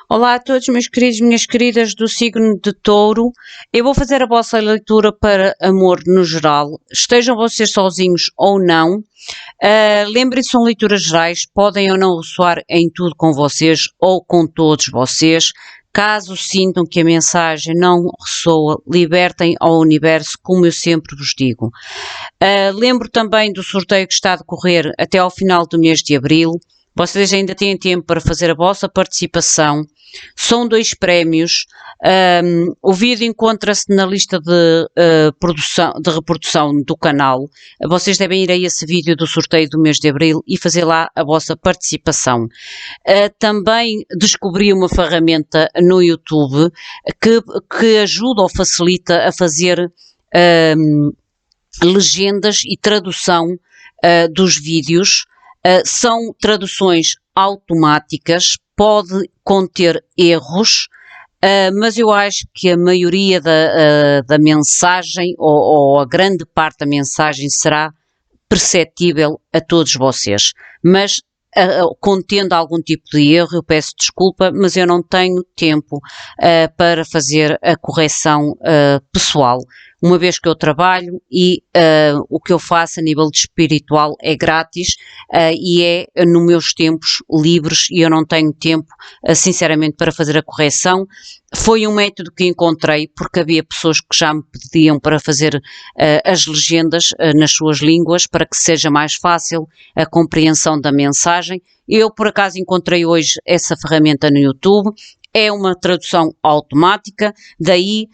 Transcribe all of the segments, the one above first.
Olá a todos, meus queridos e minhas queridas do signo de Touro. Eu vou fazer a vossa leitura para amor no geral. Estejam vocês sozinhos ou não. Lembrem-se, são leituras gerais, podem ou não ressoar em tudo com vocês ou com todos vocês. Caso sintam que a mensagem não ressoa, libertem ao universo, como eu sempre vos digo. Lembro também do sorteio que está a decorrer até ao final do mês de abril. Vocês ainda têm tempo para fazer a vossa participação. São 2 prémios. O vídeo encontra-se na lista de reprodução do canal. Vocês devem ir a esse vídeo do sorteio do mês de abril e fazer lá a vossa participação. Também descobri uma ferramenta no YouTube que ajuda ou facilita a fazer legendas e tradução dos vídeos. São traduções automáticas, pode conter erros, mas eu acho que a maioria da mensagem, ou a grande parte da mensagem, será perceptível a todos vocês. Mas, contendo algum tipo de erro, eu peço desculpa, mas eu não tenho tempo para fazer a correção pessoal, uma vez que eu trabalho e o que eu faço a nível de espiritual é grátis e é nos meus tempos livres e eu não tenho tempo, sinceramente, para fazer a correção. Foi um método que encontrei porque havia pessoas que já me pediam para fazer as legendas nas suas línguas para que seja mais fácil a compreensão da mensagem. Eu, por acaso, encontrei hoje essa ferramenta no YouTube. É uma tradução automática, daí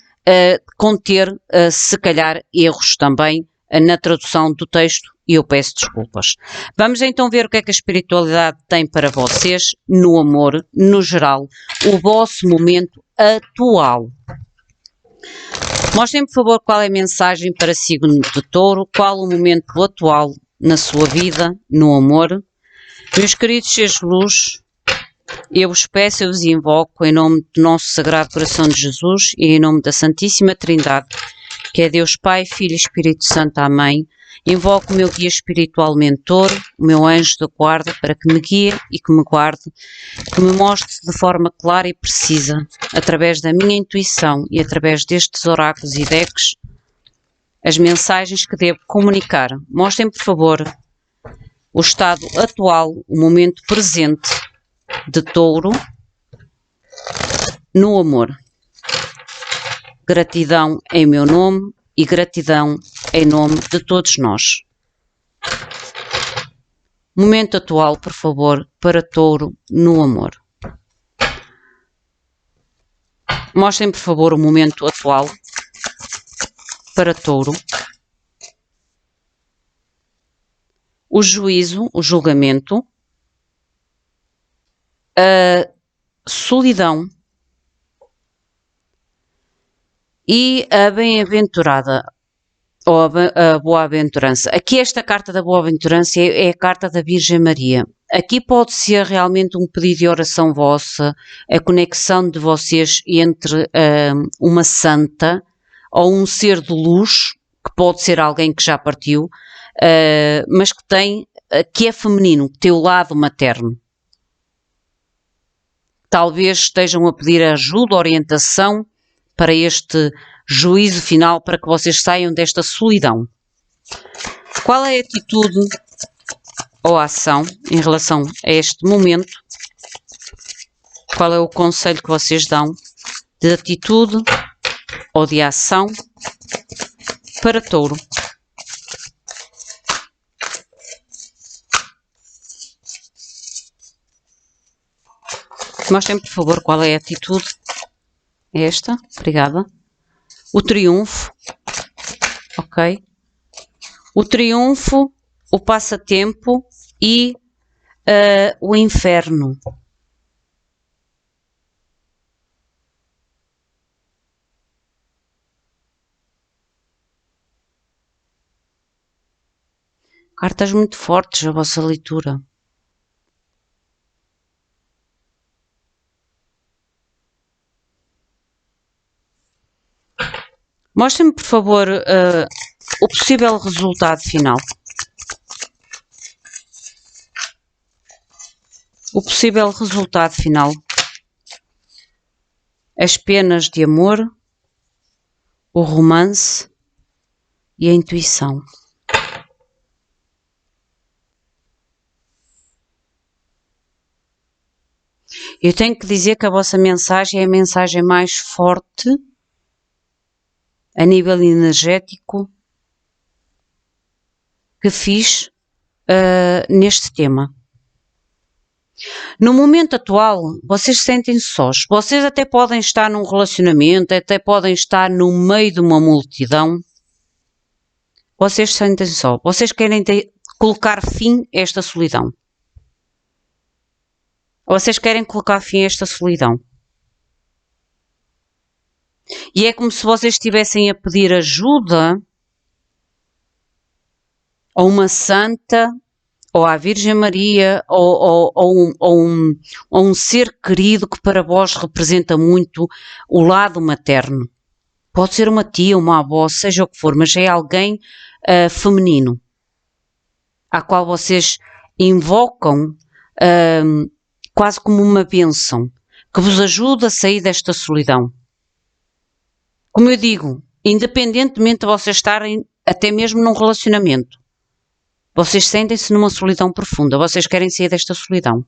conter, se calhar, erros também na tradução do texto e eu peço desculpas. Vamos então ver o que é que a espiritualidade tem para vocês no amor, no geral, o vosso momento atual. Mostrem, por favor, qual é a mensagem para signo de Touro, qual o momento atual na sua vida, no amor. Meus queridos seres de luz, eu vos peço, eu vos invoco em nome do nosso Sagrado Coração de Jesus e em nome da Santíssima Trindade, que é Deus Pai, Filho e Espírito Santo. Amém. Invoco o meu guia espiritual mentor, o meu anjo da guarda, para que me guie e que me guarde, que me mostre de forma clara e precisa, através da minha intuição e através destes oráculos e decks, as mensagens que devo comunicar. Mostrem, por favor, o estado atual, o momento presente de Touro no amor. Gratidão em meu nome e gratidão em nome de todos nós. Momento atual, por favor, para Touro no amor. Mostrem, por favor, o momento atual para Touro. O juízo, o julgamento, a solidão e a bem-aventurada, ou a boa-aventurança. Aqui esta carta da boa-aventurança é a carta da Virgem Maria. Aqui pode ser realmente um pedido de oração vossa, a conexão de vocês entre uma santa ou um ser de luz, que pode ser alguém que já partiu, mas que é feminino, que tem o lado materno. Talvez estejam a pedir ajuda, orientação para este juízo final, para que vocês saiam desta solidão. Qual é a atitude ou a ação em relação a este momento? Qual é o conselho que vocês dão de atitude ou de ação para Touro? Mostrem, por favor, qual é a atitude. Esta, obrigada. O triunfo, ok. O triunfo, o passatempo e o inferno. Cartas muito fortes a vossa leitura. Mostrem-me, por favor, o possível resultado final. O possível resultado final as penas de amor, o romance e a intuição. Eu tenho que dizer que a vossa mensagem é a mensagem mais forte a nível energético que fiz neste tema. No momento atual, vocês sentem-se sós. Vocês até podem estar num relacionamento, até podem estar no meio de uma multidão. Vocês sentem-se só. Vocês querem colocar fim a esta solidão. Vocês querem colocar fim a esta solidão. E é como se vocês estivessem a pedir ajuda a uma santa, ou à Virgem Maria, ou um ser querido que para vós representa muito o lado materno. Pode ser uma tia, uma avó, seja o que for, mas é alguém feminino, à qual vocês invocam quase como uma bênção, que vos ajuda a sair desta solidão. Como eu digo, independentemente de vocês estarem até mesmo num relacionamento, vocês sentem-se numa solidão profunda, vocês querem sair desta solidão.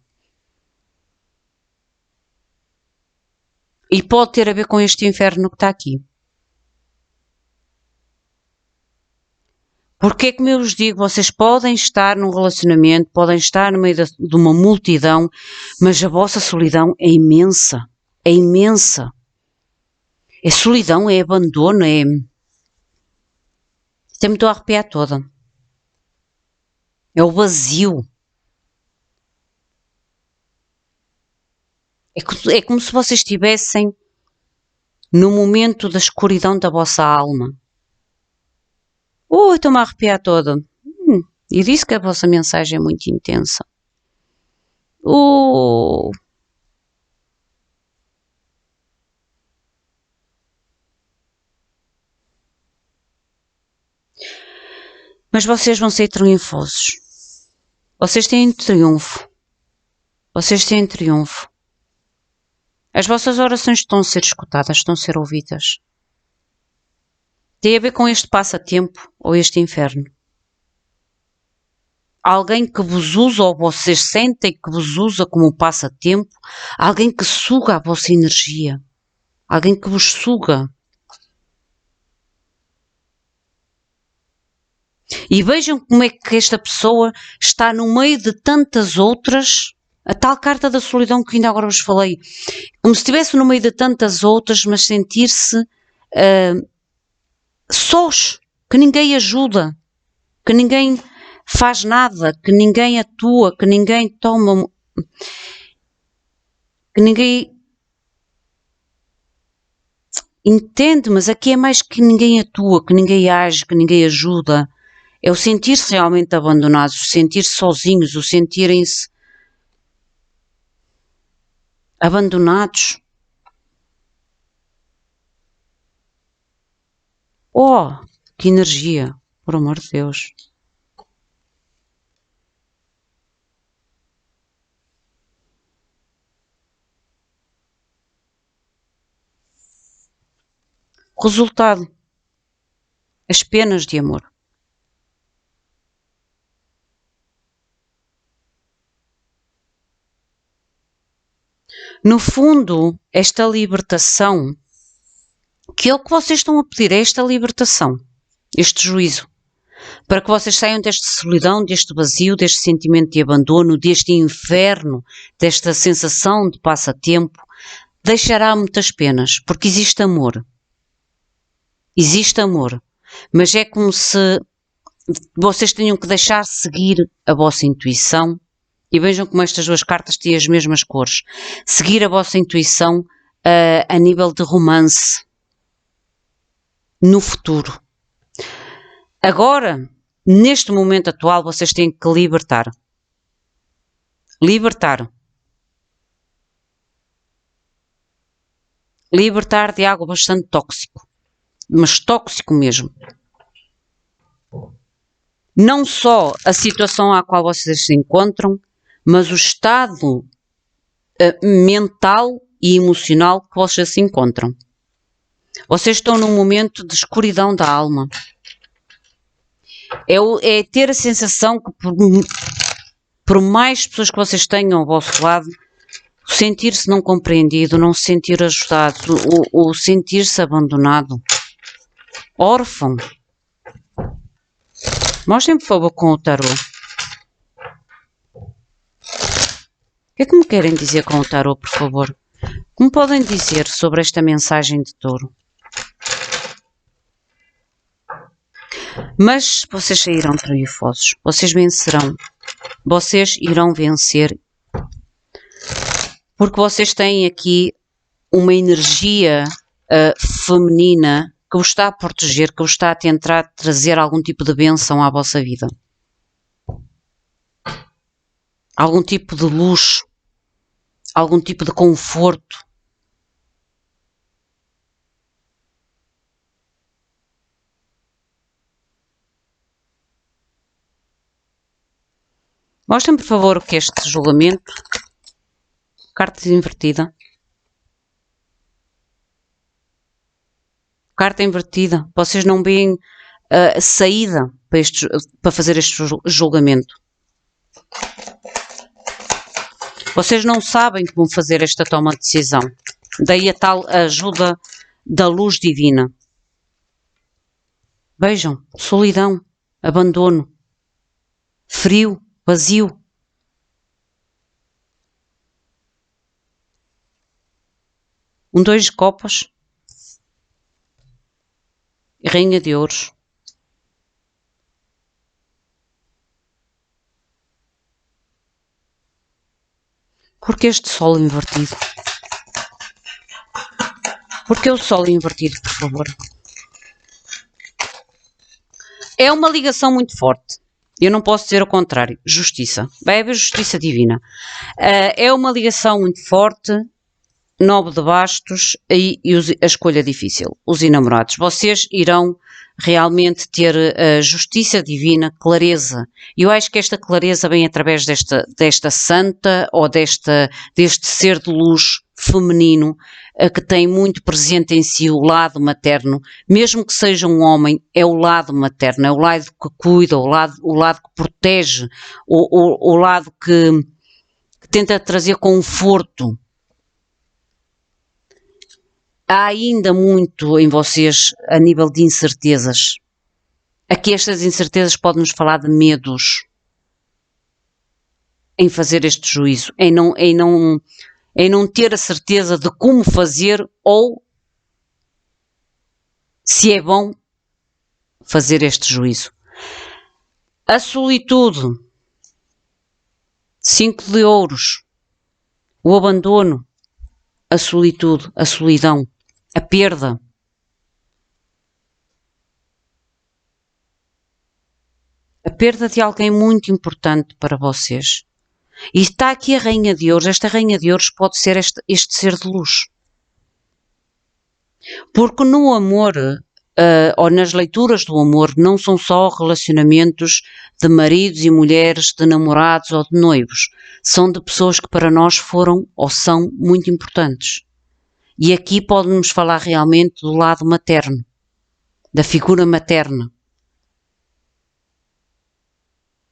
E pode ter a ver com este inferno que está aqui. Porque é como eu vos digo, vocês podem estar num relacionamento, podem estar no meio de uma multidão, mas a vossa solidão é imensa. É imensa. É solidão, é abandono, é... Isto é muito a arrepiar toda. É o vazio. É como se vocês estivessem no momento da escuridão da vossa alma. Estou-me a arrepiar toda. E disse que a vossa mensagem é muito intensa. Mas vocês vão ser triunfosos. Vocês têm triunfo. Vocês têm triunfo. As vossas orações estão a ser escutadas, estão a ser ouvidas. Tem a ver com este passatempo ou este inferno. Alguém que vos usa ou vocês sentem que vos usa como passatempo. Alguém que suga a vossa energia. Alguém que vos suga. E vejam como é que esta pessoa está no meio de tantas outras, a tal carta da solidão que ainda agora vos falei, como se estivesse no meio de tantas outras, mas sentir-se sós, que ninguém ajuda, que ninguém faz nada, que ninguém atua, que ninguém toma, que ninguém entende, mas aqui é mais que ninguém atua, que ninguém age, que ninguém ajuda. É o sentir-se realmente abandonados, o sentir-se sozinhos, o sentirem-se abandonados. Que energia, por amor de Deus. Resultado: as penas de amor. No fundo, esta libertação, que é o que vocês estão a pedir, é esta libertação, este juízo, para que vocês saiam desta solidão, deste vazio, deste sentimento de abandono, deste inferno, desta sensação de passatempo, deixará muitas penas, porque existe amor. Existe amor, mas é como se vocês tenham que deixar seguir a vossa intuição. E vejam como estas duas cartas têm as mesmas cores. Seguir a vossa intuição a nível de romance no futuro. Agora, neste momento atual, vocês têm que libertar. Libertar. Libertar de algo bastante tóxico. Mas tóxico mesmo. Não só a situação à qual vocês se encontram, mas o estado mental e emocional que vocês se encontram. Vocês estão num momento de escuridão da alma. É ter a sensação que por mais pessoas que vocês tenham ao vosso lado, sentir-se não compreendido, não se sentir ajudado, ou sentir-se abandonado, órfão. Mostrem, por favor, com o tarô. O que é que me querem dizer com o tarô, por favor? O que me podem dizer sobre esta mensagem de Touro? Mas vocês sairão triunfosos. Vocês vencerão. Vocês irão vencer. Porque vocês têm aqui uma energia feminina que vos está a proteger, que vos está a tentar trazer algum tipo de bênção à vossa vida. Algum tipo de luz. Algum tipo de conforto. Mostrem, por favor, o que é este julgamento. Carta invertida. Carta invertida. Vocês não veem saída para fazer este julgamento. Vocês não sabem como fazer esta toma de decisão. Daí a tal ajuda da luz divina. Vejam, solidão, abandono, frio, vazio. Um 2 de copas. E rainha de ouros. Porque este sol invertido? Porque o sol invertido, por favor? É uma ligação muito forte. Eu não posso dizer o contrário. Justiça. Vai haver justiça divina. É uma ligação muito forte. 9 de bastos e a escolha difícil. Os enamorados. Vocês irão realmente ter justiça divina, clareza. E eu acho que esta clareza vem através desta santa ou deste ser de luz feminino que tem muito presente em si o lado materno. Mesmo que seja um homem, é o lado materno, é o lado que cuida, o lado que protege, o lado que tenta trazer conforto. Há ainda muito em vocês a nível de incertezas. Aqui estas incertezas podem nos falar de medos em fazer este juízo, em não ter a certeza de como fazer ou se é bom fazer este juízo. A solitude, 5 de ouros, o abandono, a solitude, a solidão, a perda. A perda de alguém muito importante para vocês. E está aqui a Rainha de Ouros. Esta Rainha de Ouros pode ser este ser de luz. Porque no amor, ou nas leituras do amor, não são só relacionamentos de maridos e mulheres, de namorados ou de noivos. São de pessoas que para nós foram ou são muito importantes. E aqui pode-nos falar realmente do lado materno, da figura materna.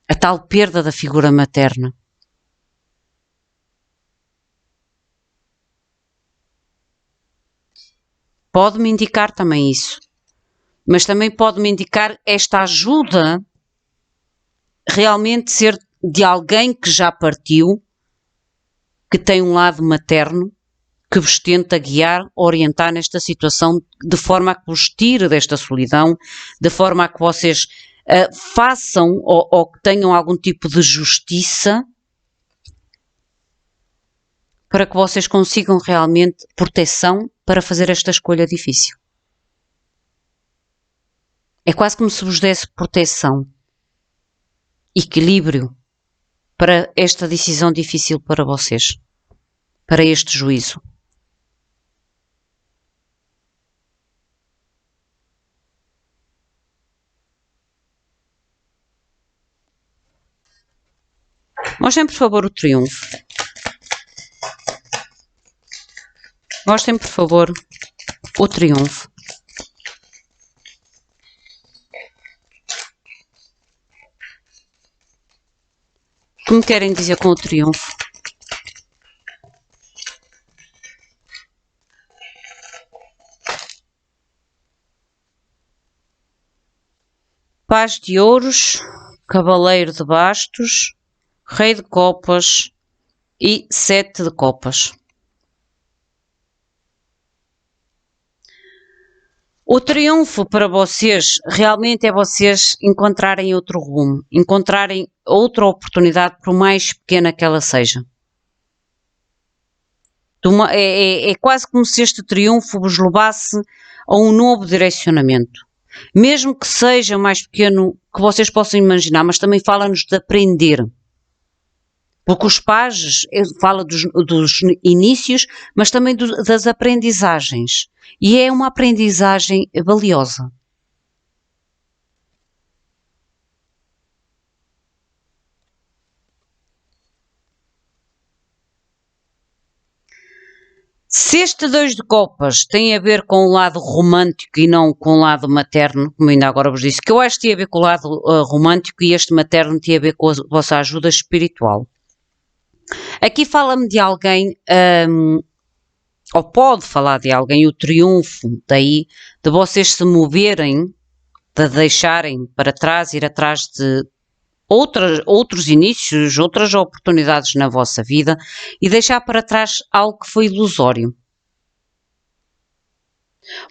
A tal perda da figura materna. Pode-me indicar também isso. Mas também pode-me indicar esta ajuda realmente ser de alguém que já partiu, que tem um lado materno, que vos tenta guiar, orientar nesta situação, de forma a que vos tire desta solidão, de forma a que vocês façam ou que tenham algum tipo de justiça, para que vocês consigam realmente proteção para fazer esta escolha difícil. É quase como se vos desse proteção, equilíbrio, para esta decisão difícil para vocês, para este juízo. Mostrem, por favor, o triunfo. Mostrem, por favor, o triunfo. O que me querem dizer com o triunfo? Paz de ouros, cavaleiro de bastos, rei de copas e 7 de copas. O triunfo para vocês realmente é vocês encontrarem outro rumo, encontrarem outra oportunidade, por mais pequena que ela seja. É quase como se este triunfo vos levasse a um novo direcionamento. Mesmo que seja mais pequeno que vocês possam imaginar, mas também fala-nos de aprender. Porque os pages fala dos inícios, mas também das aprendizagens. E é uma aprendizagem valiosa. Se este 2 de copas tem a ver com o lado romântico e não com o lado materno, como ainda agora vos disse, que eu acho que tem a ver com o lado romântico e este materno tem a ver com a vossa ajuda espiritual. Aqui fala-me de alguém, ou pode falar de alguém, o triunfo daí, de vocês se moverem, de deixarem para trás, ir atrás de outros inícios, outras oportunidades na vossa vida e deixar para trás algo que foi ilusório.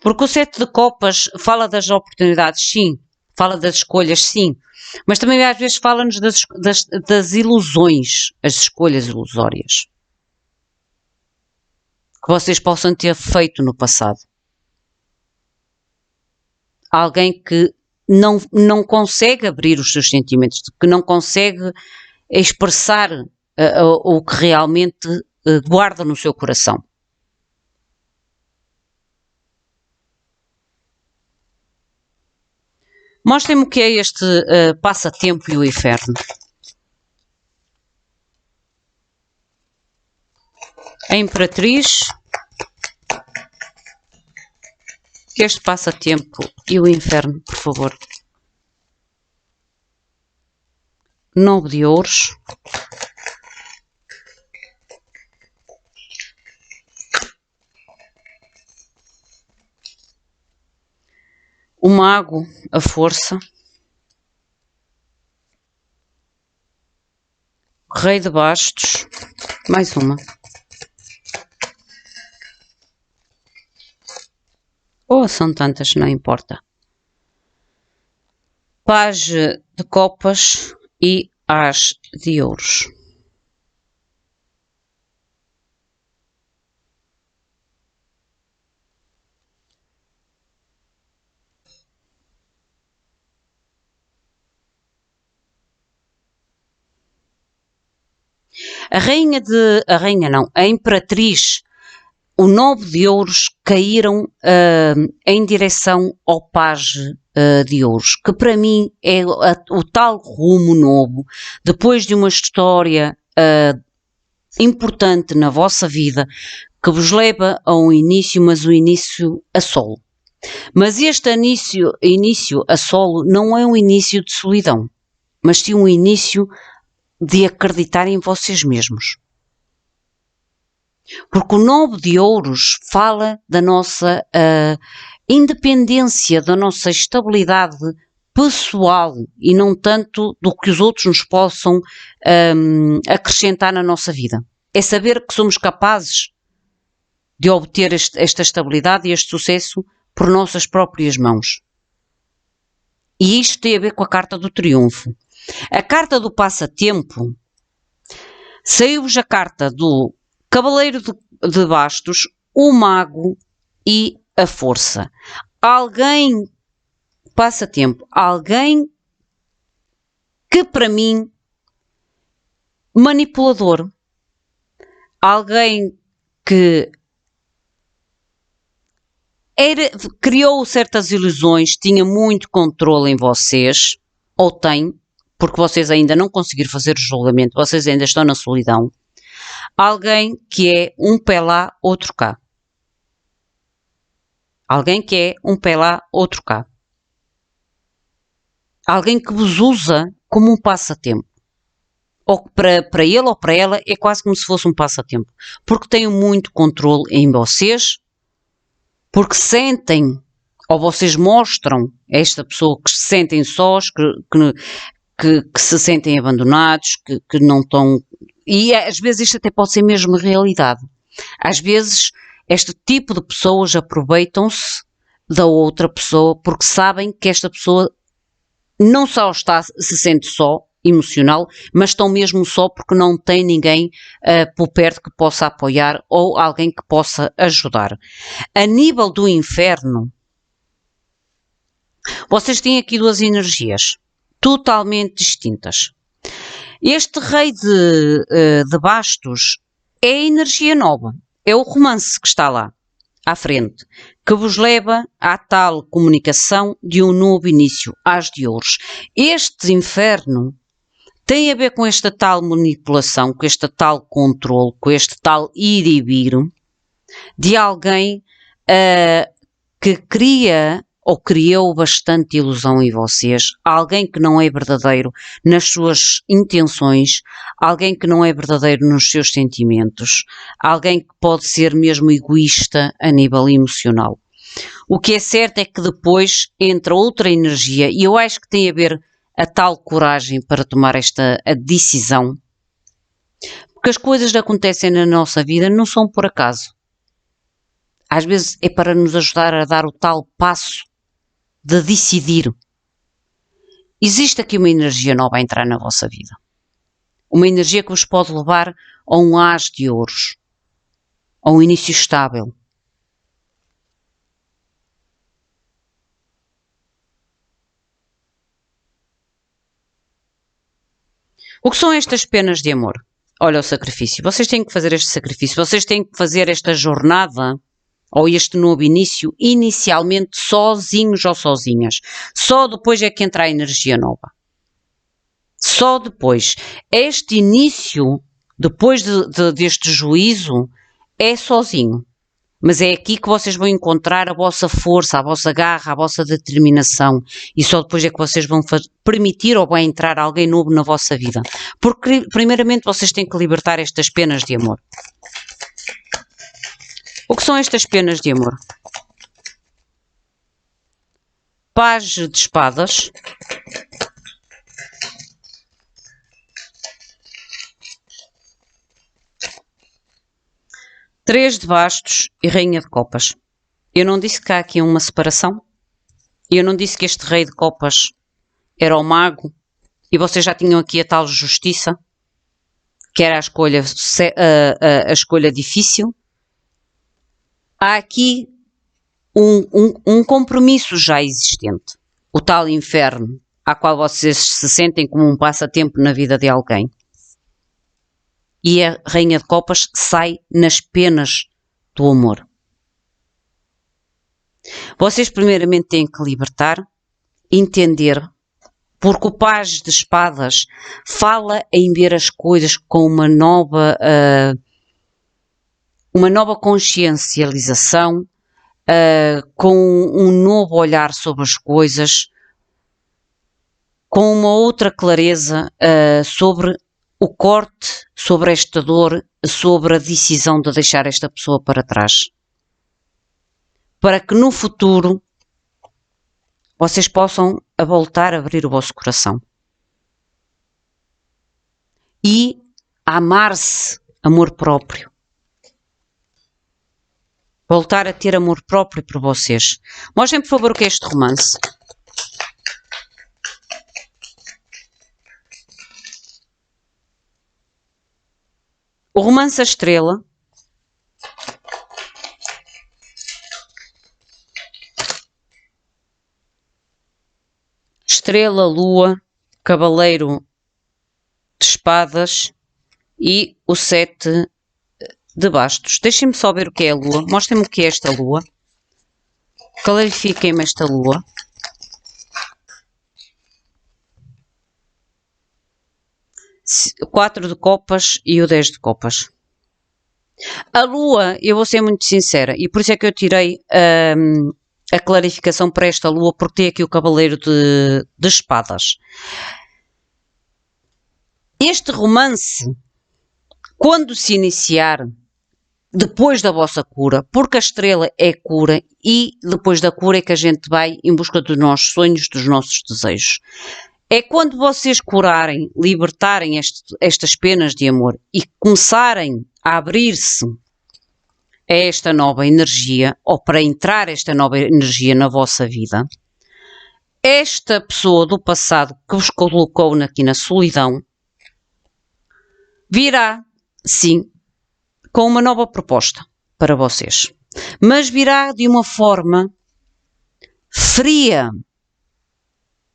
Porque o 7 de copas fala das oportunidades, sim, fala das escolhas, sim, mas também às vezes fala-nos das ilusões, as escolhas ilusórias que vocês possam ter feito no passado. Alguém que não consegue abrir os seus sentimentos, que não consegue expressar o que realmente guarda no seu coração. Mostrem-me o que é este passatempo e o inferno. A Imperatriz, que este passatempo e o inferno, por favor. 9 de ouros. O mago, a força. Rei de bastos. Mais uma. Oh, são tantas, não importa. Page de copas e as de ouros. A Imperatriz, o 9 de ouros caíram em direção ao Page de ouros, que para mim é o tal rumo novo, depois de uma história importante na vossa vida, que vos leva a um início, mas um início a solo. Mas este início a solo não é um início de solidão, mas sim um início de acreditar em vocês mesmos. Porque o 9 de ouros fala da nossa independência, da nossa estabilidade pessoal e não tanto do que os outros nos possam acrescentar na nossa vida. É saber que somos capazes de obter esta estabilidade e este sucesso por nossas próprias mãos. E isto tem a ver com a carta do triunfo. A carta do passatempo, saiu-vos a carta do cavaleiro de bastos, o mago e a força. Alguém, passatempo, alguém que para mim, manipulador, alguém que criou certas ilusões, tinha muito controle em vocês, ou tem, porque vocês ainda não conseguiram fazer o julgamento, vocês ainda estão na solidão. Alguém que é um pé lá, outro cá. Alguém que é um pé lá, outro cá. Alguém que vos usa como um passatempo. Ou que para ele ou para ela é quase como se fosse um passatempo. Porque têm muito controle em vocês, porque sentem, ou vocês mostram a esta pessoa que se sentem sós, que se sentem abandonados, que não estão... E às vezes isto até pode ser mesmo realidade. Às vezes este tipo de pessoas aproveitam-se da outra pessoa porque sabem que esta pessoa não só se sente só, emocional, mas estão mesmo só porque não tem ninguém por perto que possa apoiar ou alguém que possa ajudar. A nível do inferno, vocês têm aqui duas energias totalmente distintas. Este rei de bastos é a energia nova, é o romance que está lá à frente, que vos leva à tal comunicação de um novo início, às de ouros. Este inferno tem a ver com esta tal manipulação, com este tal controle, com este tal ir e vir de alguém que cria ou criou bastante ilusão em vocês, alguém que não é verdadeiro nas suas intenções, alguém que não é verdadeiro nos seus sentimentos, alguém que pode ser mesmo egoísta a nível emocional. O que é certo é que depois entra outra energia e eu acho que tem a ver a tal coragem para tomar esta decisão, porque as coisas que acontecem na nossa vida não são por acaso. Às vezes é para nos ajudar a dar o tal passo de decidir. Existe aqui uma energia nova a entrar na vossa vida. Uma energia que vos pode levar a um as de ouros, a um início estável. O que são estas penas de amor? Olha o sacrifício. Vocês têm que fazer este sacrifício. Vocês têm que fazer esta jornada ou este novo início inicialmente sozinhos ou sozinhas. Só depois é que entra a energia nova. Só depois. Este início, depois deste juízo, é sozinho. Mas é aqui que vocês vão encontrar a vossa força, a vossa garra, a vossa determinação. E só depois é que vocês vão permitir ou vai entrar alguém novo na vossa vida. Porque, primeiramente, vocês têm que libertar estas penas de amor. O que são estas penas de amor? Page de espadas. Três de bastos e rainha de copas. Eu não disse que há aqui uma separação? Eu não disse que este rei de copas era o mago e vocês já tinham aqui a tal justiça, que era a escolha difícil? Há aqui um compromisso já existente. O tal inferno, a qual vocês se sentem como um passatempo na vida de alguém. E a rainha de copas sai nas penas do amor. Vocês primeiramente têm que libertar, entender, porque o page de espadas fala em ver as coisas com uma nova consciencialização, com um novo olhar sobre as coisas, com uma outra clareza sobre o corte, sobre esta dor, sobre a decisão de deixar esta pessoa para trás. Para que no futuro vocês possam voltar a abrir o vosso coração. E amar-se, amor próprio. Voltar a ter amor próprio por vocês. Mostrem, por favor, o que é este romance. O romance A Estrela. Estrela, Lua, Cavaleiro de Espadas e o 7 de bastos. Deixem-me só ver o que é a Lua. Mostrem-me o que é esta Lua. Clarifiquem-me esta Lua. O 4 de copas e o 10 de copas. A Lua, eu vou ser muito sincera, e por isso é que eu tirei a clarificação para esta lua, porque tem aqui o cavaleiro de espadas. Este romance, quando se iniciar, depois da vossa cura, porque a estrela é cura e depois da cura é que a gente vai em busca dos nossos sonhos, dos nossos desejos. É quando vocês curarem, libertarem estas penas de amor e começarem a abrir-se a esta nova energia, ou para entrar esta nova energia na vossa vida, esta pessoa do passado que vos colocou aqui na solidão virá, sim, com uma nova proposta para vocês. Mas virá de uma forma fria,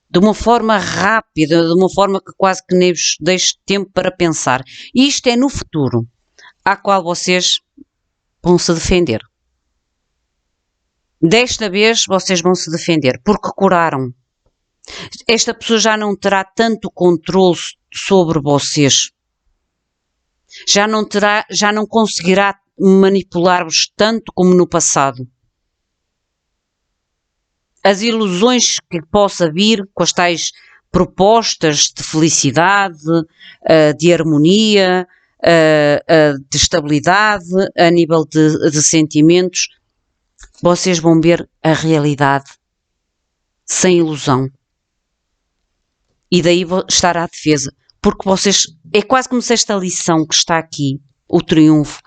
de uma forma rápida, de uma forma que quase que nem vos deixe tempo para pensar. E isto é no futuro, à qual vocês vão se defender. Desta vez vocês vão se defender, porque curaram. Esta pessoa já não terá tanto controle sobre vocês. Já não conseguirá manipular-vos tanto como no passado. As ilusões que possa vir com as tais propostas de felicidade, de harmonia, de estabilidade, a nível de sentimentos, vocês vão ver a realidade sem ilusão. E daí estará a defesa. Porque vocês, é quase como se esta lição que está aqui, o triunfo,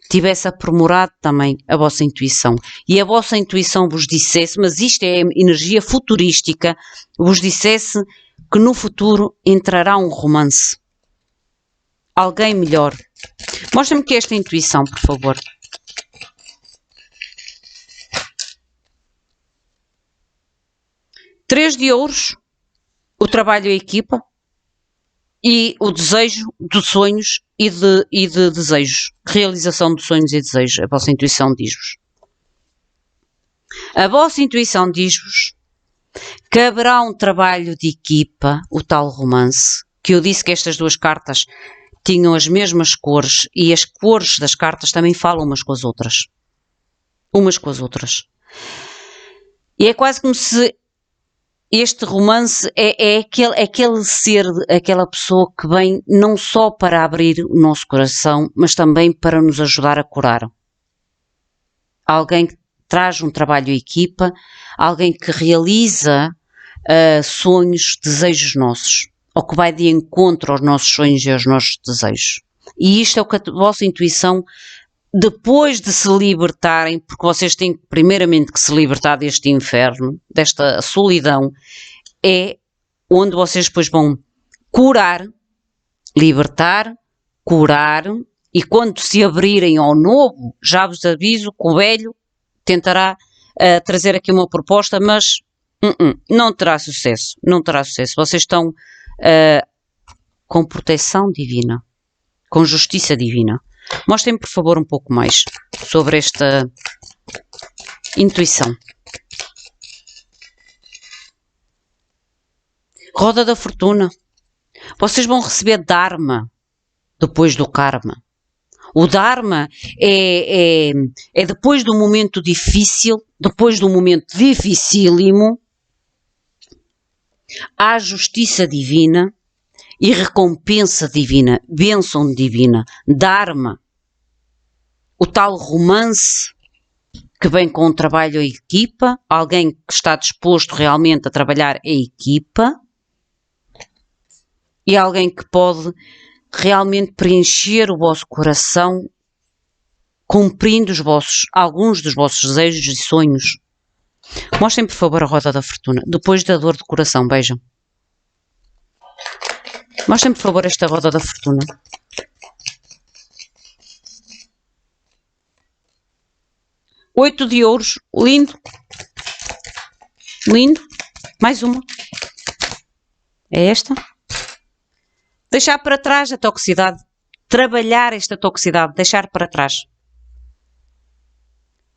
tivesse aprimorado também a vossa intuição. E a vossa intuição vos dissesse, mas isto é energia futurística, vos dissesse que no futuro entrará um romance. Alguém melhor. Mostra-me que esta intuição, por favor. Três de ouros, o trabalho em equipa e o desejo de sonhos e de desejos. Realização de sonhos e desejos. A vossa intuição diz-vos. A vossa intuição diz-vos que haverá um trabalho de equipa, o tal romance, que eu disse que estas duas cartas tinham as mesmas cores e as cores das cartas também falam umas com as outras. Umas com as outras. E é quase como se este romance é aquele ser, aquela pessoa que vem não só para abrir o nosso coração, mas também para nos ajudar a curar. Alguém que traz um trabalho em equipa, alguém que realiza sonhos, desejos nossos, ou que vai de encontro aos nossos sonhos e aos nossos desejos. E isto é o que a vossa intuição, depois de se libertarem, porque vocês têm primeiramente que se libertar deste inferno, desta solidão, é onde vocês depois vão curar, libertar, curar, e quando se abrirem ao novo, já vos aviso que o velho tentará trazer aqui uma proposta, mas não terá sucesso, não terá sucesso. Vocês estão com proteção divina, com justiça divina. Mostrem-me, por favor, um pouco mais sobre esta intuição. Roda da fortuna. Vocês vão receber Dharma depois do Karma. O Dharma é depois do momento difícil, depois do momento dificílimo, há justiça divina e recompensa divina, bênção divina, Dharma, o tal romance que vem com o trabalho em equipa, alguém que está disposto realmente a trabalhar em equipa e alguém que pode realmente preencher o vosso coração cumprindo alguns dos vossos desejos e sonhos. Mostrem, por favor, a roda da fortuna, depois da dor do coração, vejam. Mostrem, por favor, esta roda da fortuna. Oito de ouros, lindo. Lindo. Mais uma. É esta. Deixar para trás a toxicidade. Trabalhar esta toxicidade, deixar para trás.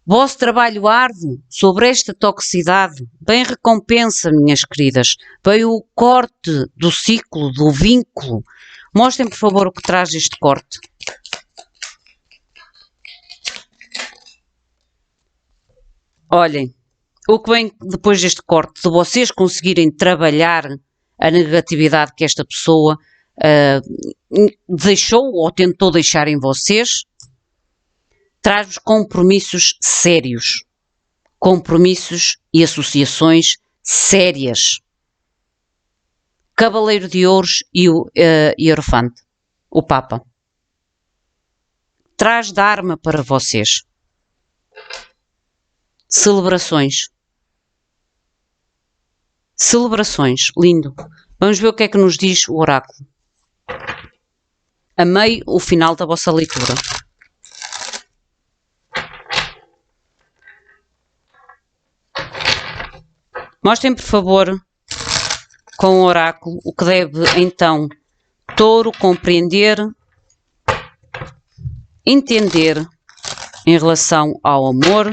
Vosso trabalho árduo sobre esta toxicidade, bem recompensa, minhas queridas. Veio o corte do ciclo, do vínculo. Mostrem, por favor, o que traz este corte. Olhem, o que vem depois deste corte, de vocês conseguirem trabalhar a negatividade que esta pessoa deixou ou tentou deixar em vocês, traz-vos compromissos sérios, compromissos e associações sérias. Cavaleiro de Ouros e o Hierofante, o Papa. Traz Dharma para vocês. Celebrações. Celebrações. Lindo. Vamos ver o que é que nos diz o oráculo. Amei o final da vossa leitura. Mostrem, por favor, com o oráculo, o que deve, então, Touro compreender, entender em relação ao amor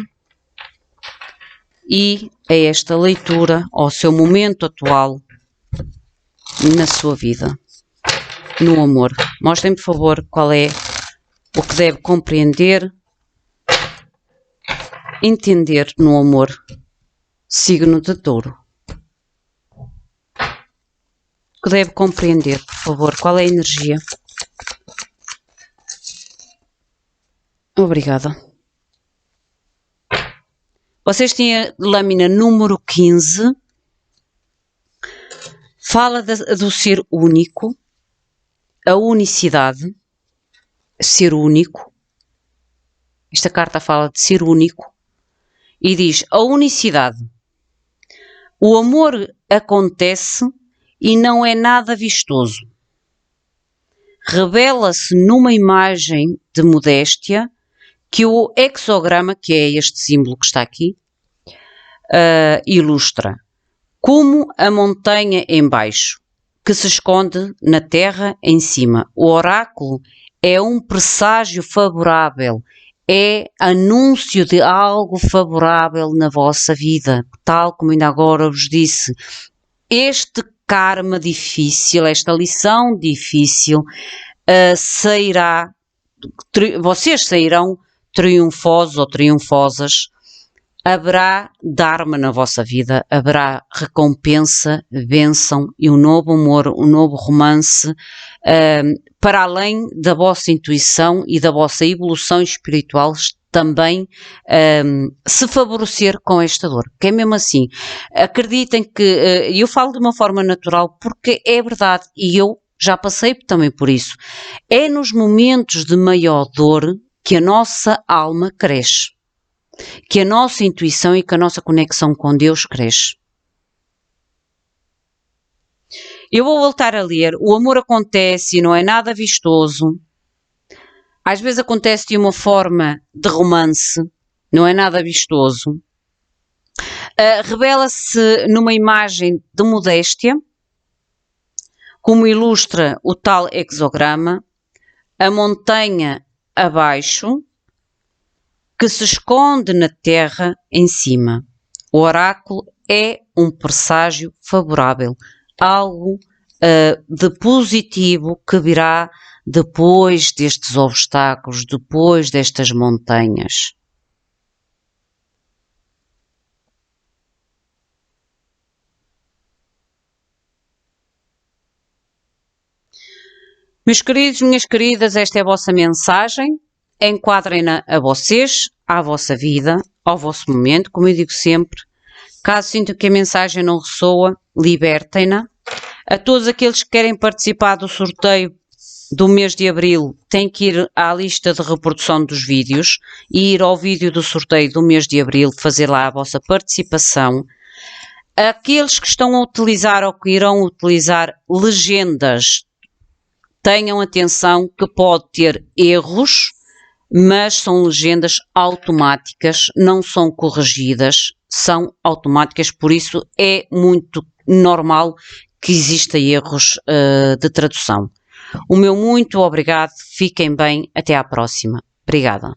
e a esta leitura, ao seu momento atual na sua vida, no amor. Mostrem, por favor, qual é o que deve compreender, entender no amor, signo de Touro. O que deve compreender, por favor, qual é a energia? Obrigada. Vocês têm a lâmina número 15. Fala do ser único, a unicidade, ser único. Esta carta fala de ser único e diz a unicidade. O amor acontece e não é nada vistoso. Revela-se numa imagem de modéstia que o hexograma, que é este símbolo que está aqui, ilustra. Como a montanha em baixo, que se esconde na terra em cima. O oráculo é um presságio favorável, é anúncio de algo favorável na vossa vida, tal como ainda agora vos disse. Este karma difícil, esta lição difícil, vocês sairão triunfosos ou triunfosas. Haverá Dharma na vossa vida, haverá recompensa, bênção e um novo amor, um novo romance, para além da vossa intuição e da vossa evolução espiritual também se favorecer com esta dor, que é mesmo assim. Acreditem que, eu falo de uma forma natural porque é verdade e eu já passei também por isso. É nos momentos de maior dor que a nossa alma cresce, que a nossa intuição e que a nossa conexão com Deus cresce. Eu vou voltar a ler. O amor acontece e não é nada vistoso. Às vezes acontece de uma forma de romance, não é nada vistoso. Revela-se numa imagem de modéstia, como ilustra o tal hexograma, a montanha abaixo, que se esconde na terra em cima. O oráculo é um presságio favorável, algo de positivo que virá depois destes obstáculos, depois destas montanhas. Meus queridos, minhas queridas, esta é a vossa mensagem. Enquadrem-na a vocês, à vossa vida, ao vosso momento, como eu digo sempre. Caso sintam que a mensagem não ressoa, libertem-na. A todos aqueles que querem participar do sorteio do mês de abril, têm que ir à lista de reprodução dos vídeos e ir ao vídeo do sorteio do mês de abril, fazer lá a vossa participação. Aqueles que estão a utilizar ou que irão utilizar legendas, tenham atenção que pode ter erros, mas são legendas automáticas, não são corrigidas, são automáticas, por isso é muito normal que exista erros de tradução. O meu muito obrigado, fiquem bem, até à próxima. Obrigada.